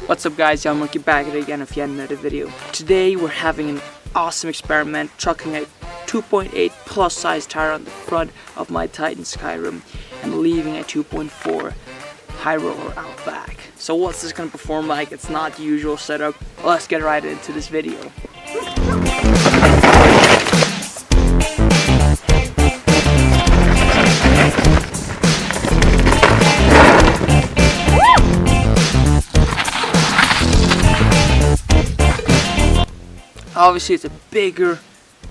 What's up guys, jonmierkebarak again with yet another video. Today we're having an awesome experiment trucking a 2.8 plus size tire on the front of my Titan Skyrim and leaving a 2.4 high roller out back. So what's this going to perform like? It's not the usual setup. Let's get right into this video. Obviously it's a bigger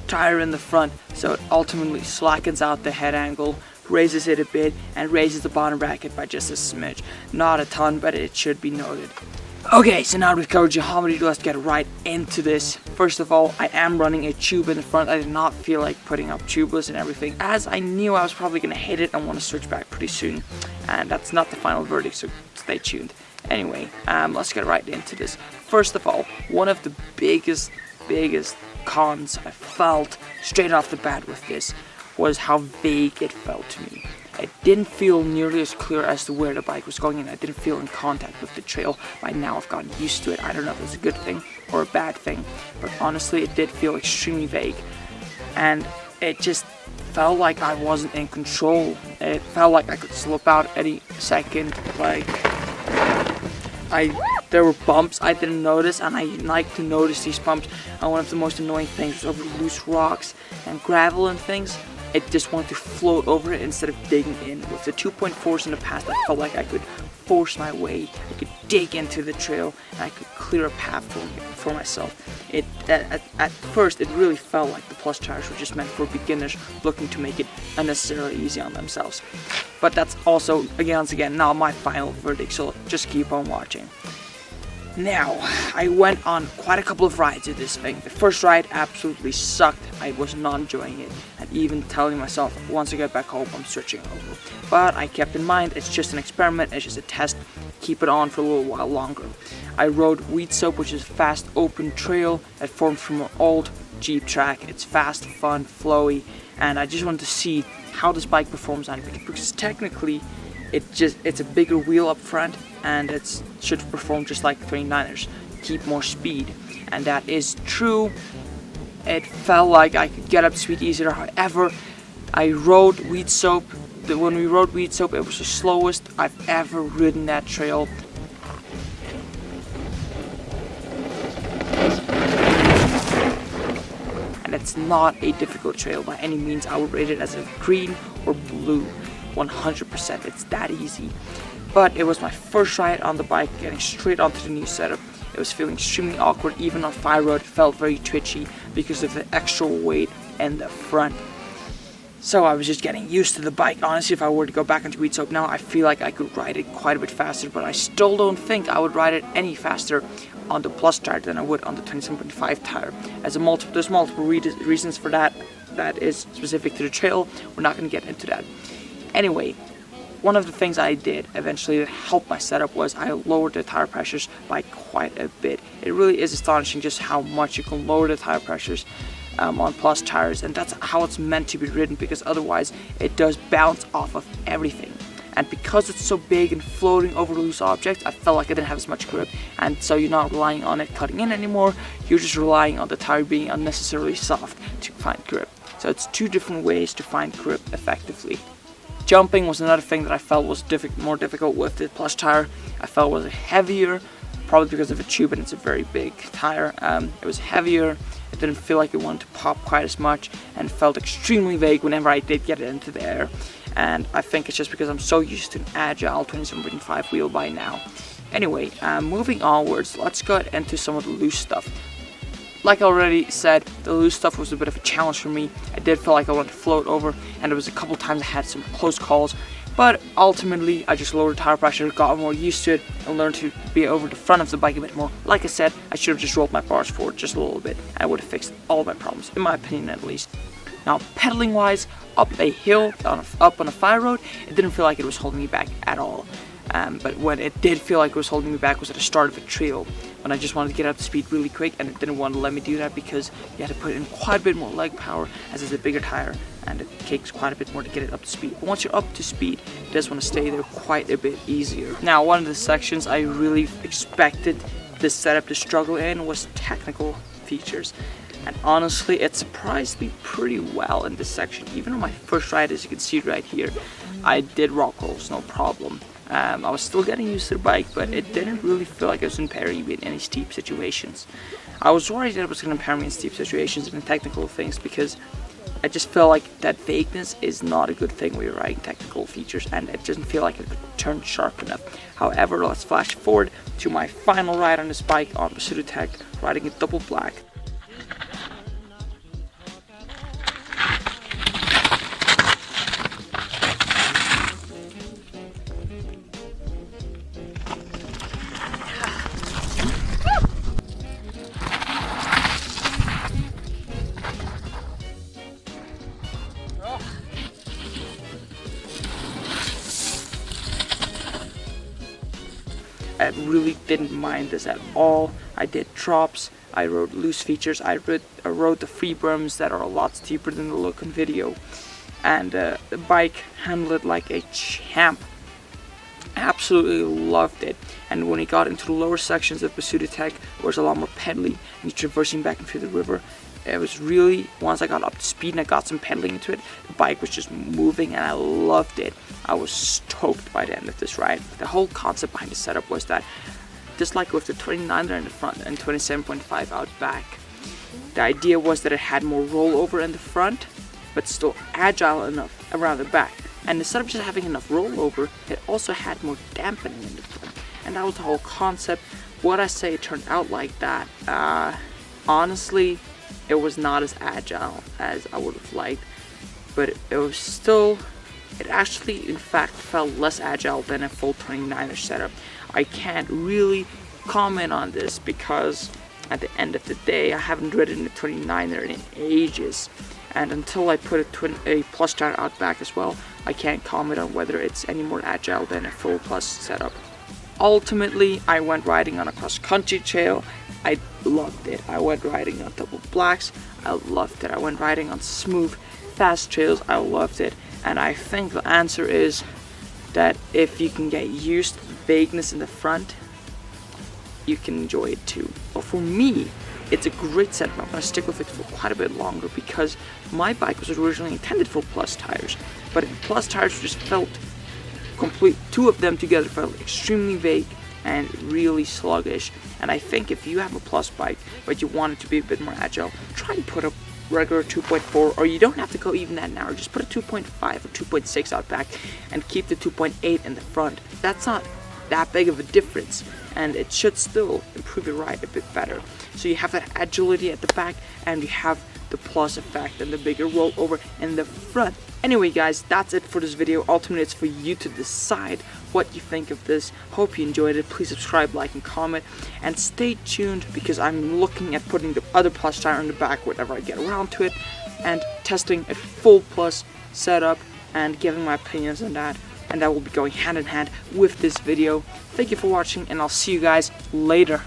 tire in the front, so it ultimately slackens out the head angle, raises it a bit, and raises the bottom bracket by just a smidge. Not a ton, but it should be noted. Okay, so now we've covered geometry, let's get right into this. First of all, I am running a tube in the front. I did not feel like putting up tubeless and everything, as I knew I was probably going to hit it and want to switch back pretty soon. And that's not the final verdict, so stay tuned. Anyway, let's get right into this. First of all, one of the biggest cons I felt straight off the bat with this was how vague it felt to me. It didn't feel nearly as clear as to where the bike was going, and I didn't feel in contact with the trail. By now I've gotten used to it. I don't know if it's a good thing or a bad thing, but honestly it did feel extremely vague, and it just felt like I wasn't in control. It felt like I could slip out any second. There were bumps I didn't notice, and I like to notice these bumps. And one of the most annoying things was over loose rocks and gravel and things. It just wanted to float over it instead of digging in. With the 2.4s in the past, I felt like I could force my way. I could dig into the trail, and I could clear a path for myself. At first, it really felt like the plus tires were just meant for beginners looking to make it unnecessarily easy on themselves. But that's also, once again, not my final verdict, so just keep on watching. Now, I went on quite a couple of rides with this thing. The first ride absolutely sucked. I was not enjoying it, and even telling myself once I get back home I'm switching over. But I kept in mind it's just an experiment, it's just a test. Keep it on for a little while longer. I rode Weed Soap, which is a fast open trail that forms from an old Jeep track. It's fast, fun, flowy, and I just wanted to see how this bike performs on it, because technically it's a bigger wheel up front, and it should perform just like 29ers, keep more speed, and that is true. It felt like I could get up to speed easier. However, I rode Weed Soap. When we rode Weed Soap, it was the slowest I've ever ridden that trail. And it's not a difficult trail by any means. I would rate it as a green or blue. 100%, it's that easy. But it was my first ride on the bike, getting straight onto the new setup. It was feeling extremely awkward. Even on fire road, it felt very twitchy because of the extra weight in the front. So I was just getting used to the bike. Honestly, if I were to go back into Weed Soap now, I feel like I could ride it quite a bit faster, but I still don't think I would ride it any faster on the plus tire than I would on the 27.5 tire. There's multiple reasons for that. That is specific to the trail. We're not going to get into that. Anyway, one of the things I did eventually that helped my setup was I lowered the tire pressures by quite a bit. It really is astonishing just how much you can lower the tire pressures on plus tires, and that's how it's meant to be ridden, because otherwise it does bounce off of everything. And because it's so big and floating over loose objects, I felt like I didn't have as much grip, and so you're not relying on it cutting in anymore, you're just relying on the tire being unnecessarily soft to find grip. So it's two different ways to find grip effectively. Jumping was another thing that I felt was more difficult with the plus tire. I felt it was heavier, probably because of a tube and it's a very big tire. It was heavier, it didn't feel like it wanted to pop quite as much, and felt extremely vague whenever I did get it into the air. And I think it's just because I'm so used to an agile 27.5 wheel by now. Anyway, moving onwards, let's go into some of the loose stuff. Like I already said, the loose stuff was a bit of a challenge for me. I did feel like I wanted to float over, and there was a couple times I had some close calls, but ultimately I just lowered the tire pressure, got more used to it, and learned to be over the front of the bike a bit more. Like I said, I should have just rolled my bars forward just a little bit, and I would have fixed all of my problems, in my opinion at least. Now, pedaling wise, up a hill, up on a fire road, it didn't feel like it was holding me back at all. But when it did feel like it was holding me back was at the start of a trail. when I just wanted to get up to speed really quick, and it didn't want to let me do that because you had to put in quite a bit more leg power as it's a bigger tire, and it takes quite a bit more to get it up to speed. But once you're up to speed, it does want to stay there quite a bit easier. Now, one of the sections I really expected this setup to struggle in was technical features. And honestly, it surprised me pretty well in this section. Even on my first ride, as you can see right here, I did rock rolls, no problem. I was still getting used to the bike, but it didn't really feel like it was impairing me in any steep situations. I was worried that it was going to impair me in steep situations and in technical things, because I just felt like that vagueness is not a good thing when you're riding technical features, and it doesn't feel like it could turn sharp enough. However, let's flash forward to my final ride on this bike on Perséphone, riding a double black. I really didn't mind this at all. I did drops, I rode loose features, I rode the free berms that are a lot steeper than the look in video, and the bike handled it like a champ. Absolutely loved it. And when we got into the lower sections of Perséphone, it was a lot more pedally and traversing back into the river. It was really, once I got up to speed and I got some pedaling into it, the bike was just moving and I loved it. I was stoked by the end of this ride. The whole concept behind the setup was that, just like with the 29er in the front and 27.5 out back, the idea was that it had more rollover in the front, but still agile enough around the back. And instead of just having enough rollover, it also had more dampening in the front. And that was the whole concept. Would I say it turned out like that? Honestly, it was not as agile as I would have liked, but it was still, it actually in fact felt less agile than a full 29er setup. I can't really comment on this because at the end of the day, I haven't ridden a 29er in ages, and until I put a plus tire out back as well, I can't comment on whether it's any more agile than a full plus setup. Ultimately, I went riding on a cross-country trail. I loved it. I went riding on double blacks. I loved it. I went riding on smooth, fast trails. I loved it. And I think the answer is that if you can get used to the vagueness in the front, you can enjoy it too. But for me, it's a great setup. I'm going to stick with it for quite a bit longer because my bike was originally intended for plus tires, but plus tires just felt complete. Two of them together felt extremely vague and really sluggish. And I think if you have a plus bike but you want it to be a bit more agile, try and put a regular 2.4, or you don't have to go even that narrow, just put a 2.5 or 2.6 out back and keep the 2.8 in the front. That's not that big of a difference, and it should still improve the ride a bit better. So you have that agility at the back, and you have the plus effect and the bigger rollover in the front. Anyway guys, that's it for this video. Ultimately, it's for you to decide what you think of this. Hope you enjoyed it. Please subscribe, like, and comment, and stay tuned because I'm looking at putting the other plus tire in the back whenever I get around to it, and testing a full plus setup and giving my opinions on that, and that will be going hand in hand with this video. Thank you for watching, and I'll see you guys later.